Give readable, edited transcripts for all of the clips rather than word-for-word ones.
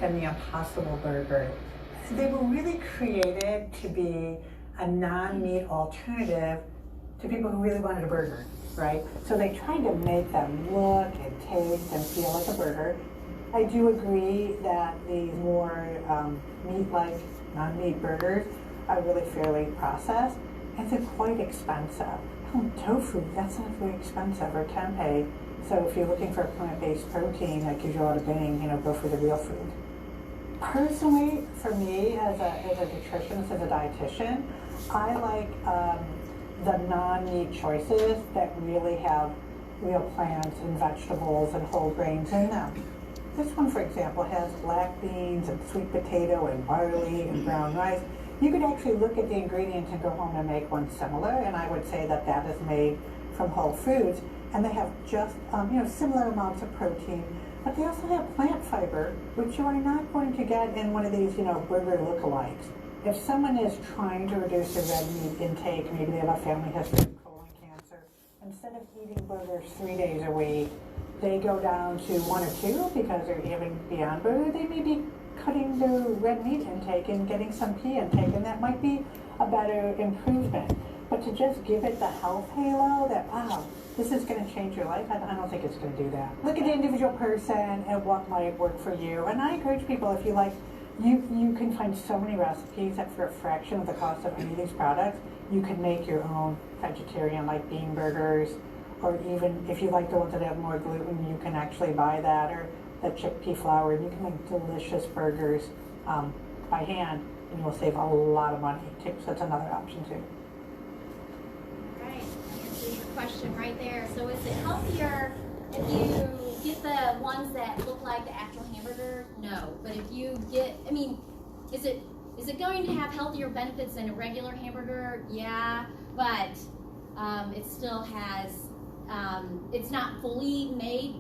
and the Impossible Burger. They were really created to be a non-meat alternative to people who really wanted a burger, right? So they tried to make them look and taste and feel like a burger. I do agree that the more meat-like, non-meat burgers are really fairly processed, and they're quite expensive. Tofu, that's not very expensive, or tempeh. So if you're looking for a plant-based protein that gives you a lot of bang, go for the real food. Personally, for me, as a nutritionist, as a dietitian, I like the non-meat choices that really have real plants and vegetables and whole grains in them. This one, for example, has black beans and sweet potato and barley and brown rice. You could actually look at the ingredients and go home and make one similar, and I would say that that is made from whole foods, and they have just similar amounts of protein, but they also have plant fiber, which you are not going to get in one of these burger lookalikes. If someone is trying to reduce their red meat intake, maybe they have a family history of colon cancer, instead of eating burgers 3 days a week, they go down to 1 or 2 because they're even beyond burger. They may be cutting their red meat intake and getting some pea intake, and that might be a better improvement. But to just give it the health halo that, wow, this is going to change your life, I don't think it's going to do that. Look at the individual person and what might work for you. And I encourage people, if you like, you can find so many recipes that for a fraction of the cost of any of these products, you can make your own vegetarian, like bean burgers, or even if you like the ones that have more gluten, you can actually buy that, or the chickpea flour, and you can make delicious burgers by hand, and you will save a lot of money too. So that's another option too. Right, answers your question right there. So is it healthier if you get the ones that look like the actual hamburger? No, but if you get, is it going to have healthier benefits than a regular hamburger? Yeah, but it still has. It's not fully made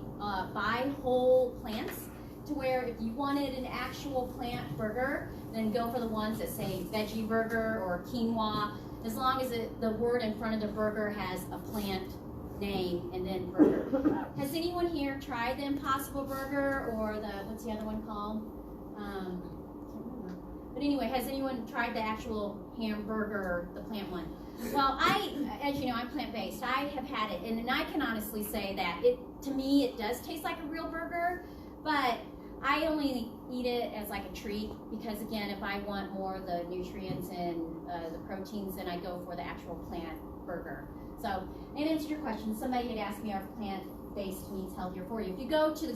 by whole plants, to where if you wanted an actual plant burger, then go for the ones that say veggie burger or quinoa, as long as the word in front of the burger has a plant name and then burger. Has anyone here tried the Impossible Burger or what's the other one called? Can't remember. But anyway, has anyone tried the actual hamburger, the plant one? Well, as you know, I'm plant-based. I have had it, and I can honestly say that to me, it does taste like a real burger, but I only eat it as like a treat because, again, if I want more of the nutrients and the proteins, then I go for the actual plant burger. So, and answer your question, somebody had asked me, are plant-based meats healthier for you? If you go to the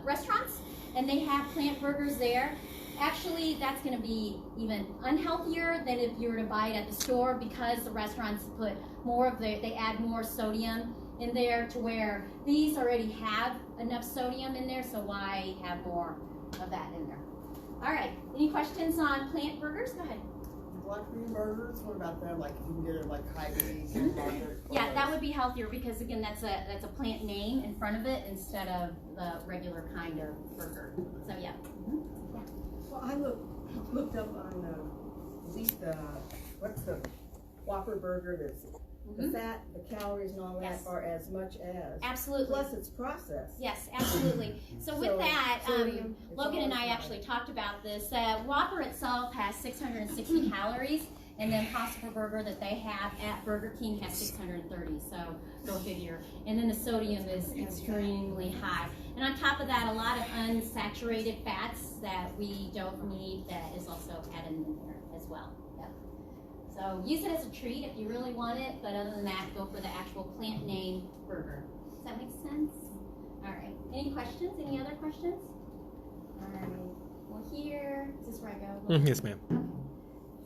restaurants and they have plant burgers there, actually, that's going to be even unhealthier than if you were to buy it at the store, because the restaurants put they add more sodium in there, to where these already have enough sodium in there, so why have more of that in there? All right, any questions on plant burgers? Go ahead. Black bean burgers, what about them? Like, if you can get it like high beans. Yeah, that would be healthier because, again, that's a plant name in front of it instead of the regular kind of burger. So yeah. Yeah. Well, I looked up on at least what's the Whopper burger that's the fat, the calories, and all that are as much as. Absolutely. Plus, it's processed. Yes, absolutely. So with that, Logan and I actually talked about this. Whopper itself has 660 calories, and the Impossible Burger that they have at Burger King has 630. So go figure. And then the sodium is extremely high. And on top of that, a lot of unsaturated fats that we don't need that is also added in there as well. Yep. So use it as a treat if you really want it, but other than that, go for the actual plant name burger. Does that make sense? All right. Any questions? Any other questions? All right. Well, here, is this where I go? Yes, ma'am.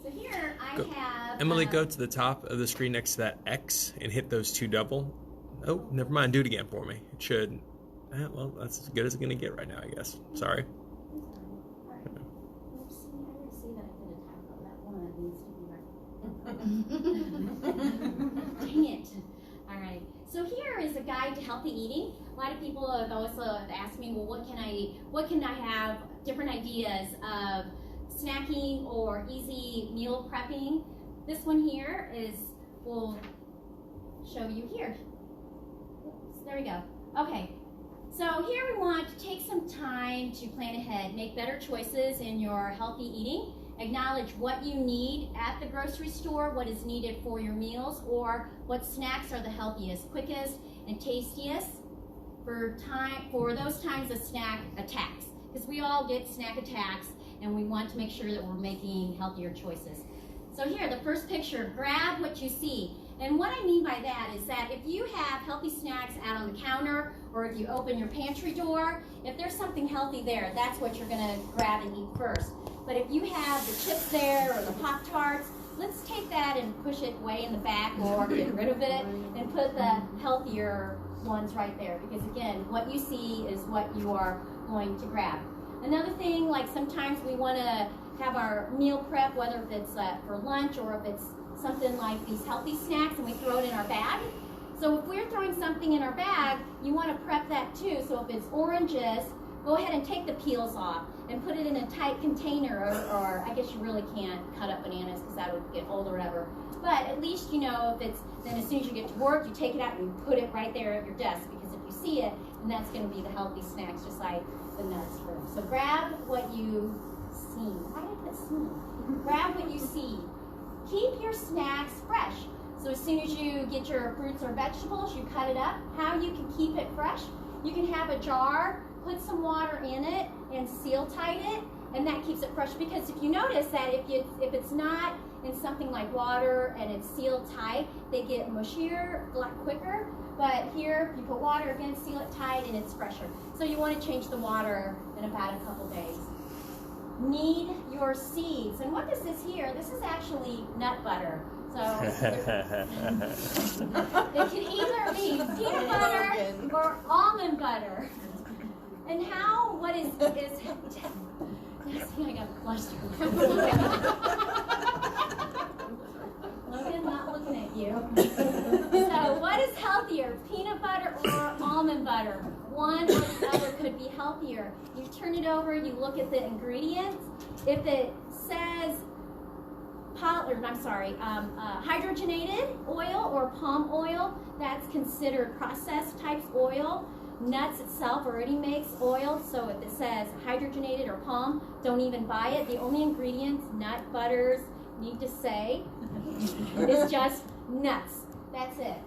So here I have... Emily, go to the top of the screen next to that X and hit those two double. Oh, never mind. Do it again for me. It should. Well, that's as good as it's going to get right now, I guess. Sorry. Dang it. All right. So here is a guide to healthy eating. A lot of people have also asked me, well, what can I have? Different ideas of snacking or easy meal prepping. This one here will show you here. Oops, there we go. Okay. So here we want to take some time to plan ahead, make better choices in your healthy eating, acknowledge what you need at the grocery store, what is needed for your meals, or what snacks are the healthiest, quickest, and tastiest for those times of snack attacks. Because we all get snack attacks, and we want to make sure that we're making healthier choices. So here, the first picture, grab what you see. And what I mean by that is that if you have healthy snacks out on the counter, or if you open your pantry door, if there's something healthy there, that's what you're gonna grab and eat first. But if you have the chips there or the Pop-Tarts, let's take that and push it way in the back or get rid of it and put the healthier ones right there. Because again, what you see is what you are going to grab. Another thing, like sometimes we wanna have our meal prep, whether if it's for lunch or if it's something like these healthy snacks, and we throw it in our bag. So if we're throwing something in our bag, you want to prep that too. So if it's oranges, go ahead and take the peels off and put it in a tight container, or I guess you really can't cut up bananas because that would get old or whatever. But at least you know if it's, then as soon as you get to work, you take it out and you put it right there at your desk, because if you see it, then that's going to be the healthy snacks, just like the nuts. So grab what you see. Why did I put see? Grab what you see. Keep your snacks fresh. So as soon as you get your fruits or vegetables, you cut it up. How you can keep it fresh? You can have a jar, put some water in it, and seal tight it, and that keeps it fresh. Because if you notice that if it's not in something like water and it's sealed tight, they get mushier a lot quicker. But here, if you put water, again, seal it tight, and it's fresher. So you want to change the water in about a couple days. Knead your seeds. And what this is here, this is actually nut butter. So it can either be peanut butter or almond butter. And what is I got flustered. Logan, not looking at you. So what is healthier, peanut butter or almond butter? One or the other could be healthier. You turn it over, you look at the ingredients. If it says hydrogenated oil or palm oil, that's considered processed type oil. Nuts itself already makes oil, so if it says hydrogenated or palm, don't even buy it. The only ingredients nut butters need to say is just nuts. That's it.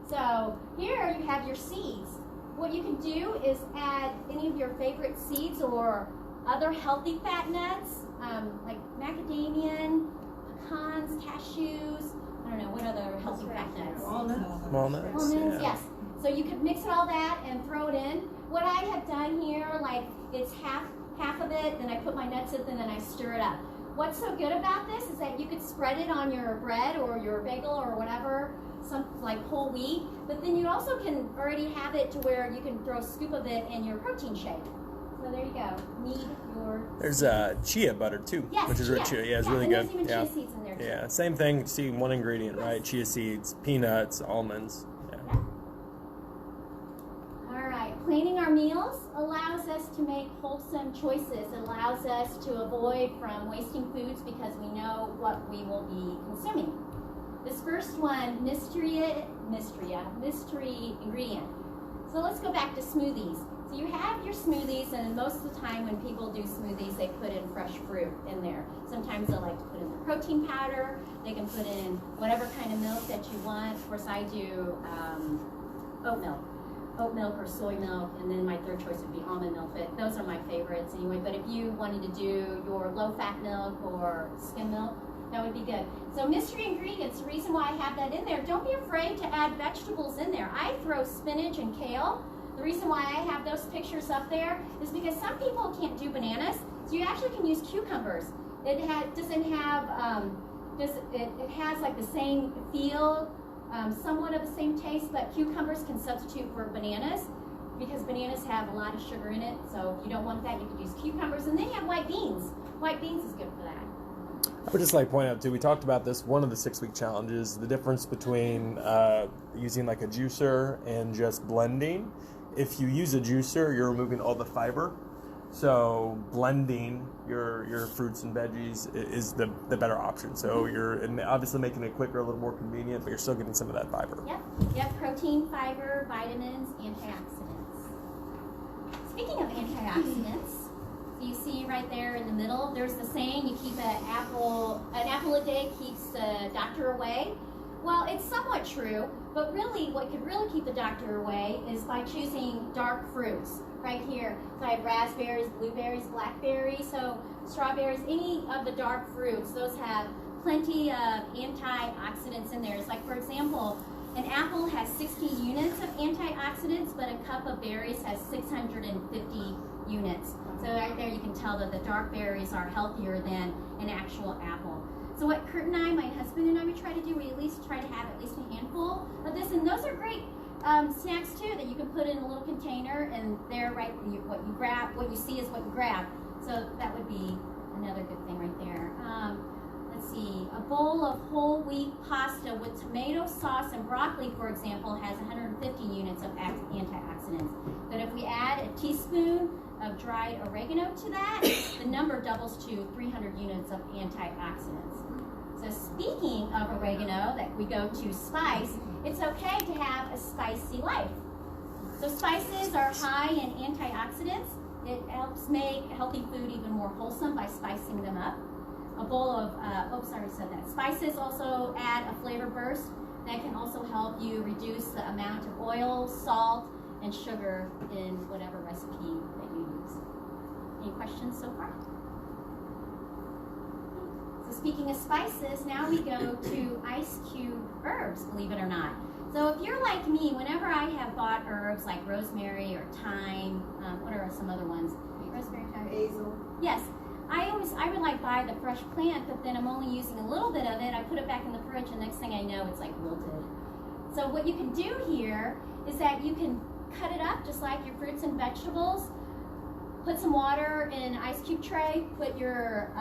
So here you have your seeds. What you can do is add any of your favorite seeds or other healthy fat nuts, like macadamia, pecans, cashews. I don't know, what other healthy fat nuts? Walnuts. Yeah. Yes. So you could mix all that and throw it in. What I have done here, like it's half of it, then I put my nuts in, and then I stir it up. What's so good about this is that you could spread it on your bread or your bagel or whatever, something like whole wheat, but then you also can already have it to where you can throw a scoop of it in your protein shake. So there you go. Knead your There's chia butter too, yes, which is rich. Yeah, it's really and good. There's even chia seeds in there too. Yeah, same thing. See one ingredient, right? Chia seeds, peanuts, almonds. Yeah. All right, planning our meals allows us to make wholesome choices. It allows us to avoid from wasting foods because we know what we will be consuming. This first one, mystery ingredient. So let's go back to smoothies. So you have your smoothies, and most of the time when people do smoothies, they put in fresh fruit in there. Sometimes they like to put in the protein powder. They can put in whatever kind of milk that you want. Of course, I do oat milk or soy milk, and then my third choice would be almond milk. But those are my favorites anyway. But if you wanted to do your low-fat milk or skim milk, that would be good. So mystery ingredients, the reason why I have that in there, don't be afraid to add vegetables in there. I throw spinach and kale. The reason why I have those pictures up there is because some people can't do bananas, so you actually can use cucumbers. It has like the same feel, somewhat of the same taste, but cucumbers can substitute for bananas because bananas have a lot of sugar in it. So if you don't want that, you could use cucumbers. And then you have white beans. White beans is good for that. I would just like to point out too, we talked about this, one of the 6-week challenges, the difference between using like a juicer and just blending. If you use a juicer, you're removing all the fiber. So blending your fruits and veggies is the better option. So you're obviously making it quicker, a little more convenient, but you're still getting some of that fiber. Yep, protein, fiber, vitamins, antioxidants. Speaking of antioxidants, so you see right there in the middle, there's the saying, you keep an apple a day keeps the doctor away. Well, it's somewhat true, but really what could really keep the doctor away is by choosing dark fruits. Right here, so I have raspberries, blueberries, blackberries, so strawberries, any of the dark fruits, those have plenty of antioxidants in there. It's like, for example, an apple has 60 units of antioxidants, but a cup of berries has 650 units. So right there you can tell that the dark berries are healthier than an actual apple. So what Kurt and I, my husband and I, would try to do, we at least try to have at least a handful of this, and those are great snacks too that you can put in a little container, and there, right, what you grab, what you see is what you grab. So that would be another good thing right there. Let's see, a bowl of whole wheat pasta with tomato sauce and broccoli, for example, has 150 units of antioxidants. But if we add a teaspoon of dried oregano to that, the number doubles to 300 units of antioxidants. So speaking of oregano, that we go to spice, it's okay to have a spicy life. So spices are high in antioxidants. It helps make healthy food even more wholesome by spicing them up. A bowl of, Spices also add a flavor burst that can also help you reduce the amount of oil, salt, and sugar in whatever recipe that you use. Any questions so far? So speaking of spices, now we go to ice cube herbs, believe it or not. So if you're like me, whenever I have bought herbs like rosemary or thyme, what are some other ones? Rosemary, thyme, Basil. Yes. I would like buy the fresh plant, but then I'm only using a little bit of it. I put it back in the fridge, and next thing I know, it's like wilted. So what you can do here is that you can cut it up just like your fruits and vegetables. Put some water in an ice cube tray, put your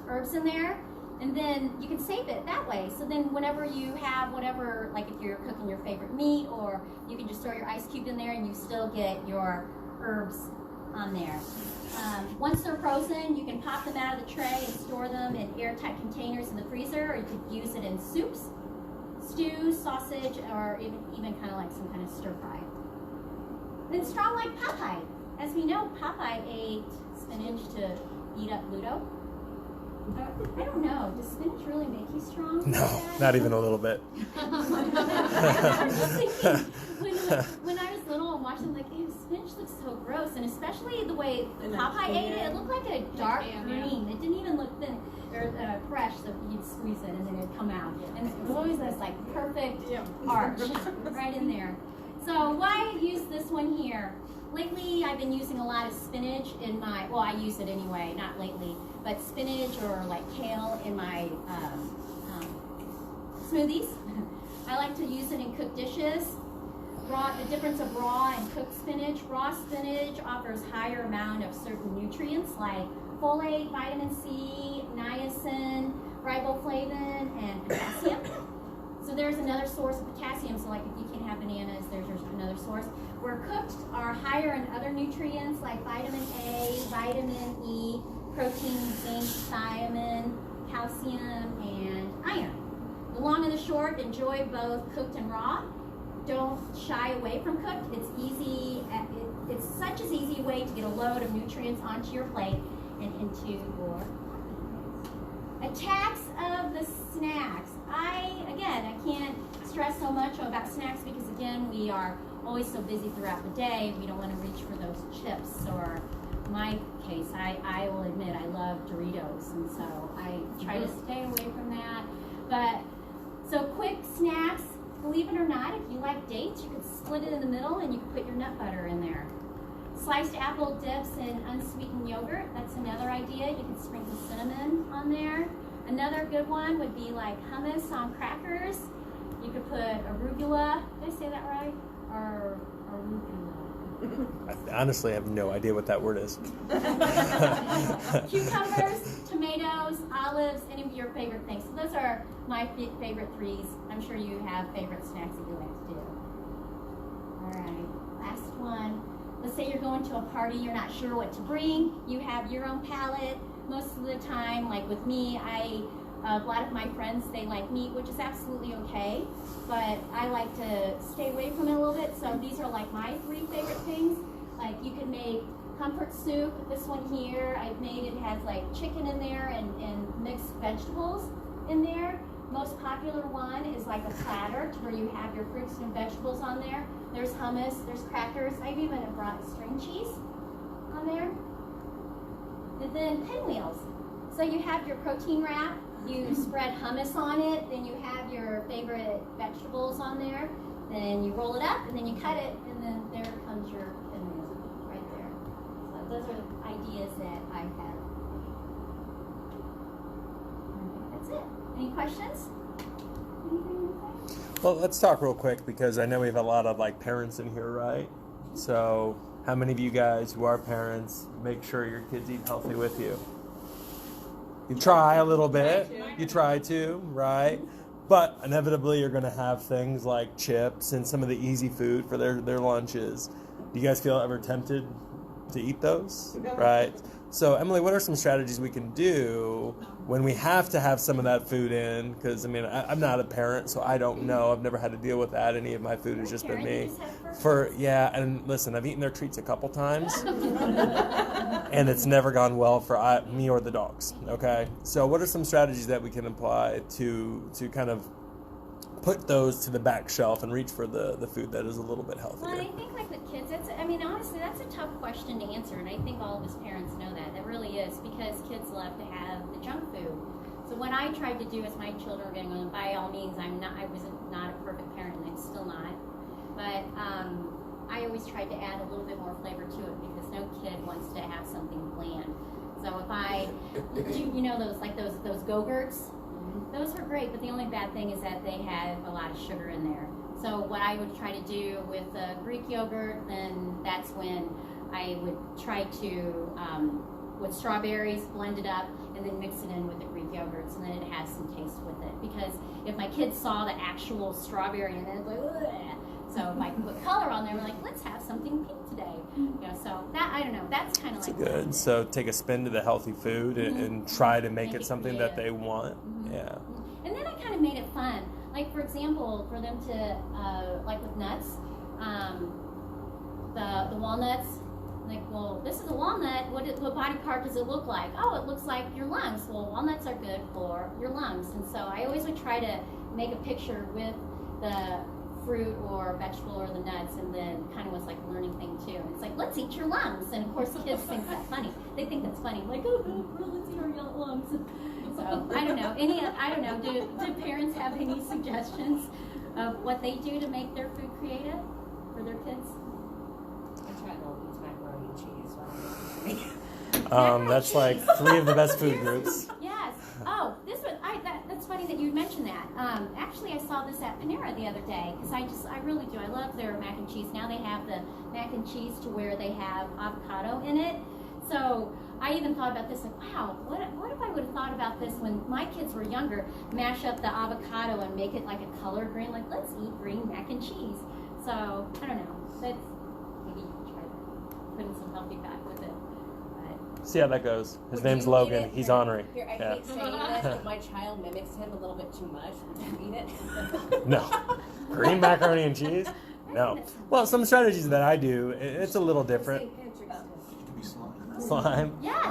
herbs in there, and then you can save it that way. So then whenever you have whatever, like if you're cooking your favorite meat, or you can just throw your ice cube in there and you still get your herbs on there. Once they're frozen, you can pop them out of the tray and store them in airtight containers in the freezer, or you could use it in soups, stews, sausage, or even kind of like some kind of stir fry. Then strong like Popeye. As we know, Popeye ate spinach to eat up Ludo. I don't know, does spinach really make you strong? No, not even a little bit. I was thinking, when I was little and watching, like, ew, spinach looks so gross, and especially the way Popeye ate it, it looked like a dark green. It didn't even look thin or fresh, so you'd squeeze it and then it'd come out. And it was always this like perfect arch right in there. So why use this one here? Lately, I've been using a lot of spinach in my, well, I use it anyway, not lately, but spinach or like kale in my smoothies. I like to use it in cooked dishes. The difference of raw and cooked spinach. Raw spinach offers higher amount of certain nutrients like folate, vitamin C, niacin, riboflavin, and potassium. So there's another source of potassium, so like if you can't have bananas, there's another source. Where cooked are higher in other nutrients like vitamin A, vitamin E, protein, zinc, thiamine, calcium, and iron. The long and the short, enjoy both cooked and raw. Don't shy away from cooked. It's easy. It's such an easy way to get a load of nutrients onto your plate and into your attacks of the snacks. I can't stress so much about snacks because again, we are always so busy throughout the day. We don't want to reach for those chips, or in my case, I will admit I love Doritos, and so I try to stay away from that. But so quick snacks, believe it or not, if you like dates, you could split it in the middle and you could put your nut butter in there. Sliced apple dips in unsweetened yogurt, that's another idea. You can sprinkle cinnamon on there. Another good one would be like hummus on crackers. You could put arugula, did I say that right? Or arugula. I honestly have no idea what that word is. Cucumbers, tomatoes, olives, any of your favorite things. So those are my favorite threes. I'm sure you have favorite snacks that you like to do. All right, last one. Let's say you're going to a party, you're not sure what to bring. You have your own palate. Most of the time, like with me, a lot of my friends, they like meat, which is absolutely okay, but I like to stay away from it a little bit. So these are like my three favorite things. Like you can make comfort soup. This one here, I've made it has like chicken in there and mixed vegetables in there. Most popular one is like a platter to where you have your fruits and vegetables on there. There's hummus, there's crackers. I've even brought string cheese on there. And then pinwheels. So you have your protein wrap, you spread hummus on it, then you have your favorite vegetables on there, then you roll it up, and then you cut it, and then there comes your pinwheel right there. So those are the ideas that I have. That's it. Any questions? Well, let's talk real quick because I know we have a lot of like parents in here, right? So how many of you guys who are parents make sure your kids eat healthy with you? You try a little bit. You try to, right? But inevitably you're going to have things like chips and some of the easy food for their lunches. Do you guys feel ever tempted to eat those? Right? So Emily, what are some strategies we can do when we have to have some of that food in? Because I mean, I'm not a parent, so I don't know. I've never had to deal with that. Any of my food has just been me. And listen, I've eaten their treats a couple times, and it's never gone well for me or the dogs. Okay, so what are some strategies that we can apply to kind of put those to the back shelf and reach for the food that is a little bit healthier? Well, I think like with kids, honestly, that's a tough question to answer, and I think all of us parents know that. It really is, because kids love to have the junk food. So what I tried to do as my children were getting on, by all means, I was not a perfect parent, and I'm still not. But I always tried to add a little bit more flavor to it, because no kid wants to have something bland. So if those Go-Gurts, those are great, but the only bad thing is that they have a lot of sugar in there. So what I would try to do with Greek yogurt, then that's when I would try to, with strawberries, blend it up, and then mix it in with the Greek yogurts, and then it has some taste with it. Because if my kids saw the actual strawberry, and then it's like, ugh. So if I can put color on there, we're like, let's have something pink today. So that, I don't know, that's kind of like good. So take a spin to the healthy food and try to make it something that they want. Yeah. And then I kind of made it fun. Like, for example, for them to, like with nuts, the walnuts, like, well, this is a walnut. What body part does it look like? Oh, it looks like your lungs. Well, walnuts are good for your lungs. And so I always would try to make a picture with the fruit or vegetable or the nuts, and then kind of was like a learning thing too. It's like, let's eat your lungs. And of course, kids think that's funny. They think that's funny. Like, oh, let's eat our lungs. So I don't know. Do parents have any suggestions of what they do to make their food creative for their kids? I tried Logan's macaroni and cheese. That's like 3 of the best food groups. Yes. Oh, this one. That's funny that you mentioned that. Actually, I saw this at Panera the other day, because I really do. I love their mac and cheese. Now they have the mac and cheese to where they have avocado in it. So I even thought about this, like, wow, what if I would have thought about this when my kids were younger? Mash up the avocado and make it like a color green. Like, let's eat green mac and cheese. So I don't know. That's maybe you can try putting some healthy fat with it. See how that goes. His name's Logan. He's ornery. Here, I hate saying this, but my child mimics him a little bit too much. Would you eat it? No. Green macaroni and cheese? No. Well, some strategies that I do, it's a little different. Slime. Yes.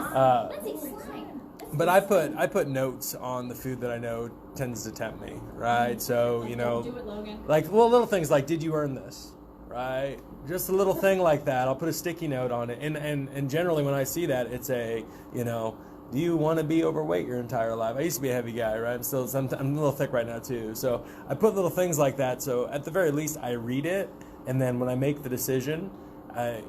Let's eat slime. But I put notes on the food that I know tends to tempt me, right? So, Do it, Logan. like little things like, did you earn this? Right? Just a little thing like that. I'll put a sticky note on it. And generally when I see that, it's a, do you want to be overweight your entire life? I used to be a heavy guy, right? I'm a little thick right now too. So I put little things like that. So at the very least, I read it. And then when I make the decision, I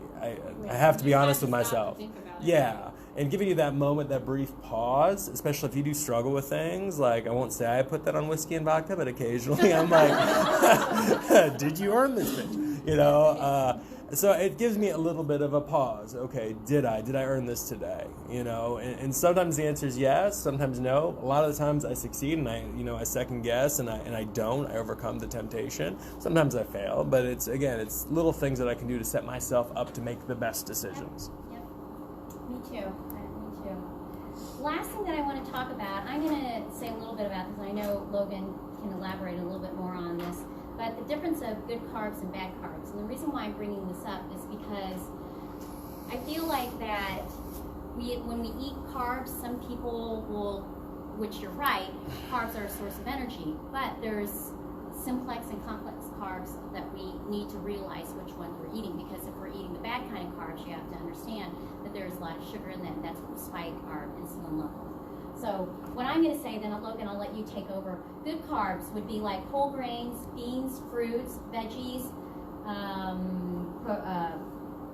have to be honest with myself. Yeah. And giving you that moment, that brief pause, especially if you do struggle with things, like I won't say I put that on whiskey and vodka, but occasionally I'm like, did you earn this bitch? So it gives me a little bit of a pause. Okay, did I earn this today? And sometimes the answer is yes, sometimes no. A lot of the times I succeed and I second guess and I don't. I overcome the temptation. Sometimes I fail, but it's little things that I can do to set myself up to make the best decisions. Yep. Me too. Last thing that I want to talk about, I'm going to say a little bit about this. I know Logan can elaborate a little bit more on this, but the difference of good carbs and bad carbs. And the reason why I'm bringing this up is because I feel like that when we eat carbs, some people will, which you're right, carbs are a source of energy, but there's simplex and complex carbs that we need to realize which ones we're eating, because if we're eating the bad kind of carbs, you have to understand that there's a lot of sugar in that, and that's what will spike our insulin level. So what I'm going to say then, Logan, I'll let you take over. Good carbs would be like whole grains, beans, fruits, veggies,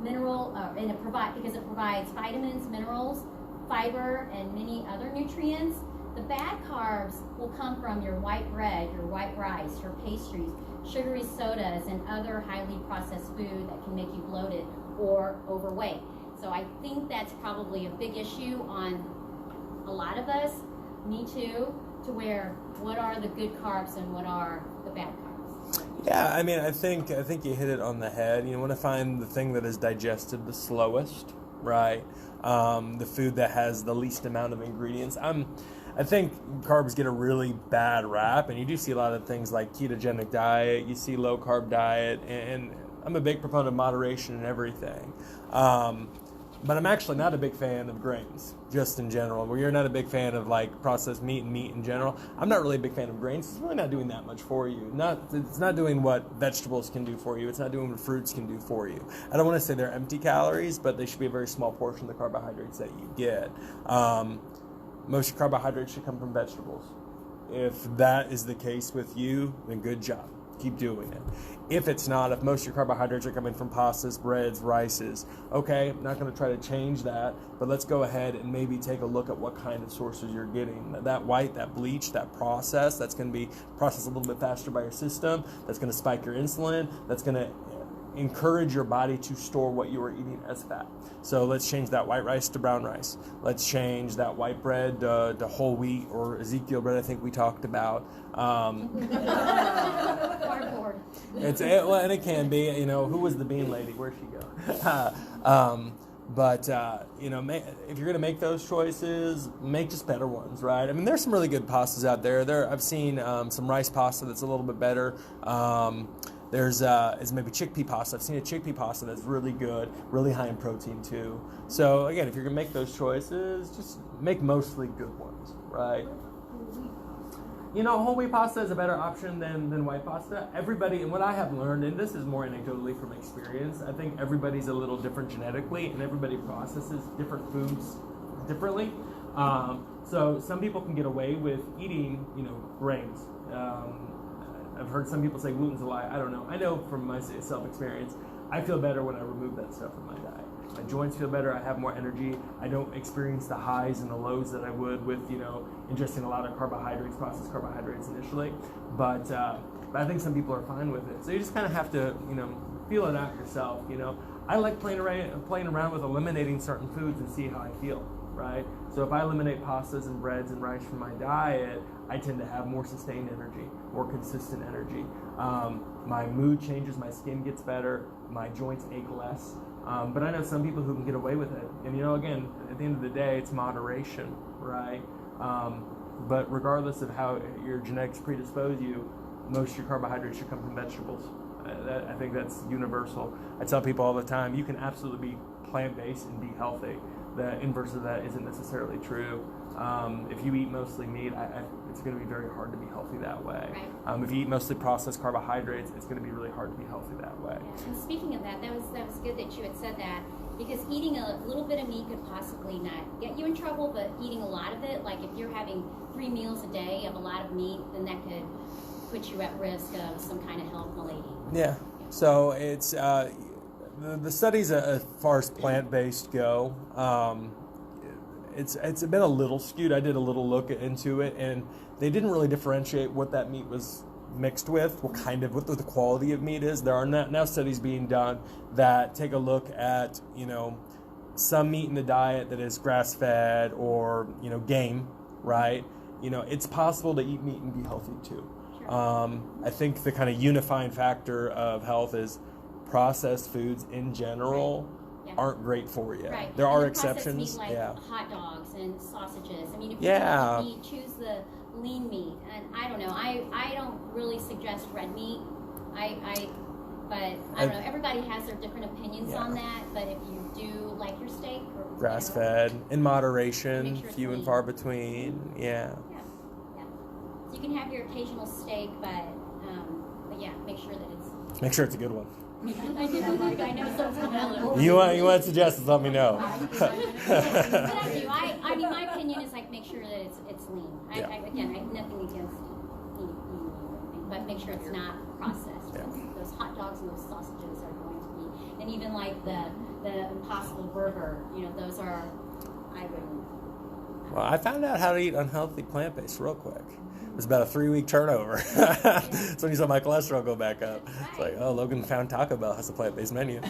mineral, and because it provides vitamins, minerals, fiber, and many other nutrients. The bad carbs will come from your white bread, your white rice, your pastries, sugary sodas, and other highly processed food that can make you bloated or overweight. So I think that's probably a big issue on a lot of us, me too, to where what are the good carbs and what are the bad carbs? Yeah, I mean, I think you hit it on the head. You want to find the thing that is digested the slowest, right? The food that has the least amount of ingredients. I think carbs get a really bad rap, and you do see a lot of things like ketogenic diet, you see low carb diet, and I'm a big proponent of moderation in everything. But I'm actually not a big fan of grains, just in general. Where you're not a big fan of like processed meat and meat in general, I'm not really a big fan of grains. It's really not doing that much for you. It's not doing what vegetables can do for you. It's not doing what fruits can do for you. I don't want to say they're empty calories, but they should be a very small portion of the carbohydrates that you get. Most carbohydrates should come from vegetables. If that is the case with you, then good job. Keep doing it. If it's not, if most of your carbohydrates are coming from pastas, breads, rices, okay, I'm not going to try to change that, but let's go ahead and maybe take a look at what kind of sources you're getting. That white, that bleach, that process, that's going to be processed a little bit faster by your system, that's going to spike your insulin, that's going to encourage your body to store what you are eating as fat. So let's change that white rice to brown rice. Let's change that white bread to whole wheat or Ezekiel bread, I think we talked about. Cardboard. And it can be, who was the bean lady? Where'd she go? But if you're going to make those choices, make just better ones, right? I mean, there's some really good pastas out there. I've seen some rice pasta that's a little bit better. There's maybe chickpea pasta. I've seen a chickpea pasta that's really good, really high in protein too. So again, if you're gonna make those choices, just make mostly good ones, right? Whole wheat pasta is a better option than white pasta. Everybody, and what I have learned, and this is more anecdotally from experience, I think everybody's a little different genetically, and everybody processes different foods differently. So some people can get away with eating, grains. I've heard some people say gluten's a lie. I don't know. I know from my self-experience, I feel better when I remove that stuff from my diet. My joints feel better. I have more energy. I don't experience the highs and the lows that I would with, ingesting a lot of carbohydrates, processed carbohydrates initially. But I think some people are fine with it. So you just kind of have to, feel it out yourself. I like playing around with eliminating certain foods and see how I feel, right? So if I eliminate pastas and breads and rice from my diet, I tend to have more sustained energy, more consistent energy. My mood changes, my skin gets better, my joints ache less. But I know some people who can get away with it. And again, at the end of the day, it's moderation, right? But regardless of how your genetics predispose you, most of your carbohydrates should come from vegetables. I think that's universal. I tell people all the time, you can absolutely be plant-based and be healthy. The inverse of that isn't necessarily true. If you eat mostly meat, it's going to be very hard to be healthy that way. Right. If you eat mostly processed carbohydrates, it's going to be really hard to be healthy that way. Yeah. And speaking of that was good that you had said that, because eating a little bit of meat could possibly not get you in trouble, but eating a lot of it, like if you're having 3 meals a day of a lot of meat, then that could put you at risk of some kind of health malady. Yeah. So it's the studies as far as plant-based go. It's been a little skewed. I did a little look into it, and they didn't really differentiate what that meat was mixed with, what the quality of meat is. There are now studies being done that take a look at, some meat in the diet that is grass-fed or, game, right? It's possible to eat meat and be healthy too. Sure. I think the kind of unifying factor of health is processed foods in general aren't great for you. Right. There are and processed exceptions. Meat like hot dogs and sausages. I mean, if Yeah. you want meat, choose the lean meat. And I don't know. I don't really suggest red meat. But I don't know. Everybody has their different opinions on that. But if you do like your steak, or Grass fed, in moderation, Make sure it's few and lean. far between. Yeah. yeah. So you can have your occasional steak, but yeah, make sure that it's. Make sure it's a good one. I did. I know sometimes. You want suggestions? Let me know. But I do. I mean, my opinion is like make sure that it's lean. Yeah. Again, I have nothing against eating lean or anything, but make sure it's not processed. Yeah. Those hot dogs and those sausages are going to be, and even like the Impossible Burger. You know, those are. I wouldn't. Well, I found out how to eat unhealthy plant-based real quick. It was about a 3-week turnover. So when you saw my cholesterol go back up, it's like, oh, Logan found Taco Bell has a plant-based menu.